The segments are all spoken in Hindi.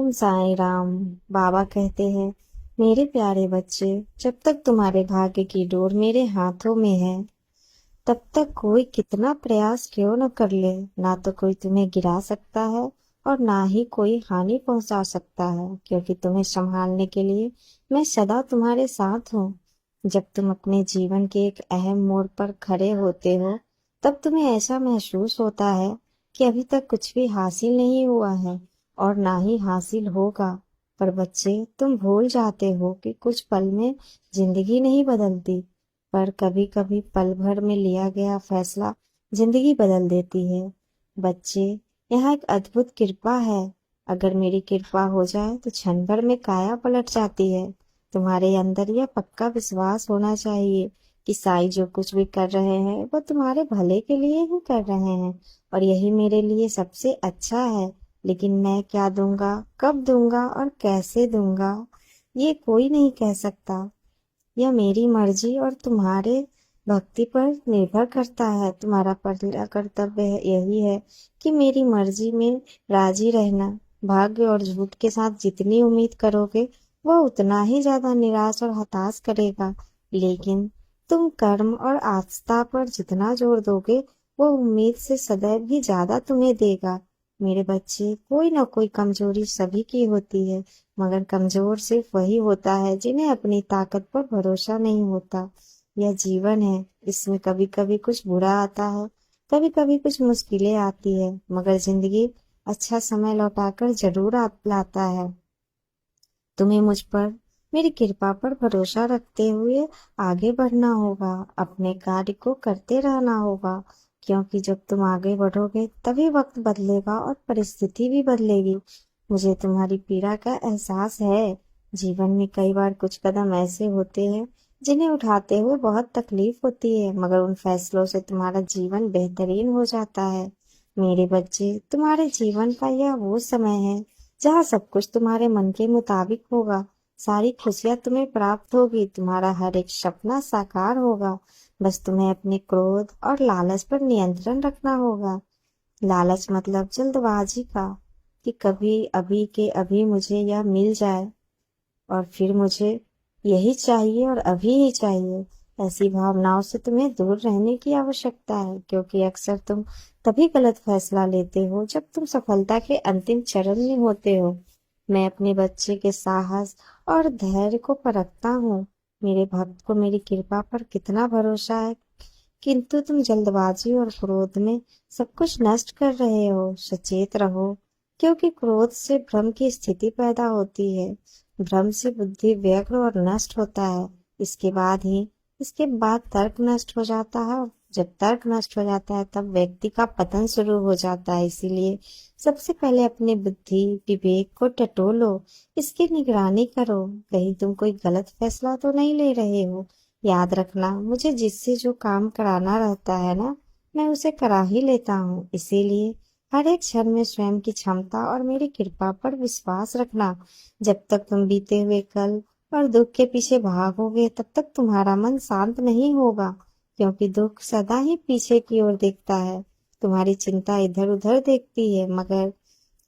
ओम साईं राम। बाबा कहते हैं, मेरे प्यारे बच्चे, जब तक तुम्हारे भाग्य की डोर मेरे हाथों में है, तब तक कोई कितना प्रयास क्यों न कर ले, ना तो कोई तुम्हें गिरा सकता है और ना ही कोई हानि पहुंचा सकता है, क्योंकि तुम्हें संभालने के लिए मैं सदा तुम्हारे साथ हूँ। जब तुम अपने जीवन के एक अहम मोड़ पर खड़े होते हो, तब तुम्हें ऐसा महसूस होता है कि अभी तक कुछ भी हासिल नहीं हुआ है और ना ही हासिल होगा। पर बच्चे, तुम भूल जाते हो कि कुछ पल में जिंदगी नहीं बदलती, पर कभी कभी पल भर में लिया गया फैसला जिंदगी बदल देती है। बच्चे, यहाँ एक अद्भुत कृपा है। अगर मेरी कृपा हो जाए तो क्षण भर में काया पलट जाती है। तुम्हारे अंदर यह पक्का विश्वास होना चाहिए कि साईं जो कुछ भी कर रहे हैं वो तुम्हारे भले के लिए ही कर रहे हैं, और यही मेरे लिए सबसे अच्छा है। लेकिन मैं क्या दूंगा, कब दूंगा और कैसे दूंगा, ये कोई नहीं कह सकता। यह मेरी मर्जी और तुम्हारे भक्ति पर निर्भर करता है। तुम्हारा पहला कर्तव्य यही है कि मेरी मर्जी में राजी रहना। भाग्य और झूठ के साथ जितनी उम्मीद करोगे, वह उतना ही ज्यादा निराश और हताश करेगा। लेकिन तुम कर्म और आस्था पर जितना जोर दोगे, वो उम्मीद से सदैव ही ज्यादा तुम्हें देगा। मेरे बच्चे, कोई ना कोई कमजोरी सभी की होती है, मगर कमजोर सिर्फ वही होता है जिन्हें अपनी ताकत पर भरोसा नहीं होता। यह जीवन है, इसमें कभी कभी कुछ बुरा आता है, कभी कभी कुछ मुश्किलें आती है, मगर जिंदगी अच्छा समय लौटाकर जरूर लाता है। तुम्हें मुझ पर, मेरी कृपा पर भरोसा रखते हुए आगे बढ़ना होगा। अपने कार्य को करते रहना होगा, क्योंकि जब तुम आगे बढ़ोगे तभी वक्त बदलेगा और परिस्थिति भी बदलेगी। मुझे तुम्हारी पीड़ा का एहसास है। जीवन में कई बार कुछ कदम ऐसे होते हैं जिन्हें उठाते हुए बहुत तकलीफ होती है, मगर उन फैसलों से तुम्हारा जीवन बेहतरीन हो जाता है। मेरे बच्चे, तुम्हारे जीवन का यह वो समय है जहाँ सब कुछ तुम्हारे मन के मुताबिक होगा। सारी खुशियां तुम्हें प्राप्त होगी, तुम्हारा हर एक सपना साकार होगा। बस तुम्हें अपने क्रोध और लालच पर नियंत्रण रखना होगा। लालच मतलब जल्दबाजी का, कि कभी अभी के अभी मुझे यह मिल जाए और फिर मुझे यही चाहिए और अभी ही चाहिए। ऐसी भावनाओं से तुम्हें दूर रहने की आवश्यकता है, क्योंकि अक्सर तुम तभी गलत फैसला लेते हो जब तुम सफलता के अंतिम चरण में होते हो। मैं अपने बच्चे के साहस और धैर्य को परखता हूँ। मेरे भक्त को मेरी कृपा पर कितना भरोसा है, किंतु तुम जल्दबाजी और क्रोध में सब कुछ नष्ट कर रहे हो। सचेत रहो, क्योंकि क्रोध से भ्रम की स्थिति पैदा होती है। भ्रम से बुद्धि व्यग्र और नष्ट होता है। इसके बाद तर्क नष्ट हो जाता है, और जब तर्क नष्ट हो जाता है तब व्यक्ति का पतन शुरू हो जाता है। इसीलिए सबसे पहले अपने बुद्धि विवेक को टटोलो, इसकी निगरानी करो, कहीं तुम कोई गलत फैसला तो नहीं ले रहे हो। याद रखना, मुझे जिससे जो काम कराना रहता है ना, मैं उसे करा ही लेता हूँ। इसीलिए हर एक क्षण में स्वयं की क्षमता और मेरी कृपा पर विश्वास रखना। जब तक तुम बीते हुए कल और दुख के पीछे भागोगे, तब तक तुम्हारा मन शांत नहीं होगा, क्योंकि दुख सदा ही पीछे की ओर देखता है। तुम्हारी चिंता इधर उधर देखती है, मगर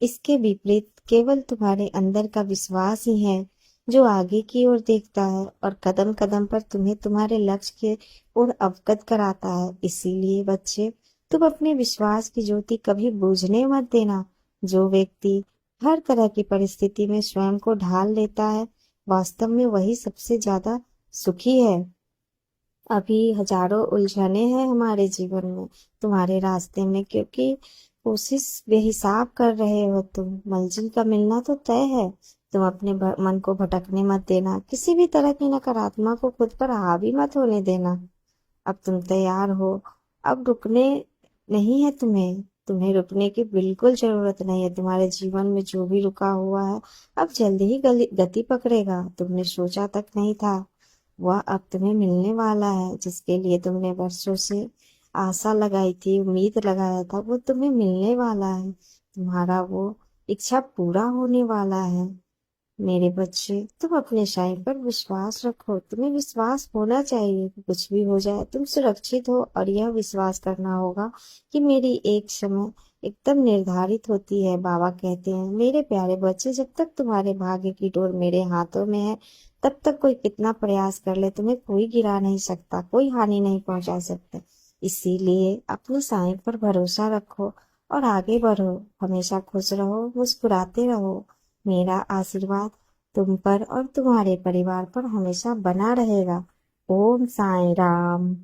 इसके विपरीत केवल तुम्हारे अंदर का विश्वास ही है जो आगे की ओर देखता है और कदम कदम पर तुम्हें तुम्हारे लक्ष्य के ओर अवगत कराता है। इसीलिए बच्चे, तुम अपने विश्वास की ज्योति कभी बुझने मत देना। जो व्यक्ति हर तरह की परिस्थिति में स्वयं को ढाल लेता है, वास्तव में वही सबसे ज्यादा सुखी है। अभी हजारों उलझने हैं हमारे जीवन में, तुम्हारे रास्ते में, क्योंकि कोशिश बेहिसाब कर रहे हो तुम। मंजिल का मिलना तो तय है। तुम अपने मन को भटकने मत देना, किसी भी तरह की नकारात्मक को खुद पर हावी मत होने देना। अब तुम तैयार हो, अब रुकने नहीं है तुम्हें। तुम्हें रुकने की बिल्कुल जरूरत नहीं है। तुम्हारे जीवन में जो भी रुका हुआ है, अब जल्दी ही गति पकड़ेगा। तुमने सोचा तक नहीं था, वह अब तुम्हें मिलने वाला है। जिसके लिए तुमने वर्षों से आशा लगाई थी, उम्मीद लगाया था, वो तुम्हें मिलने वाला है। तुम्हारा वो इच्छा पूरा होने वाला है। मेरे बच्चे, तुम अपने साईं पर विश्वास रखो। तुम्हें विश्वास होना चाहिए कि कुछ भी हो जाए तुम सुरक्षित हो, और यह विश्वास करना होगा कि मेरी एकदम निर्धारित होती है। बाबा कहते हैं, मेरे प्यारे बच्चे, जब तक तुम्हारे भाग्य की डोर मेरे हाथों में है, तब तक कोई कितना प्रयास कर ले, तुम्हें कोई गिरा नहीं सकता, कोई हानि नहीं पहुंचा सकता। इसीलिए अपनी साईं पर भरोसा रखो और आगे बढ़ो। हमेशा खुश रहो, मुस्कुराते रहो। मेरा आशीर्वाद तुम पर और तुम्हारे परिवार पर हमेशा बना रहेगा। ओम साईं राम।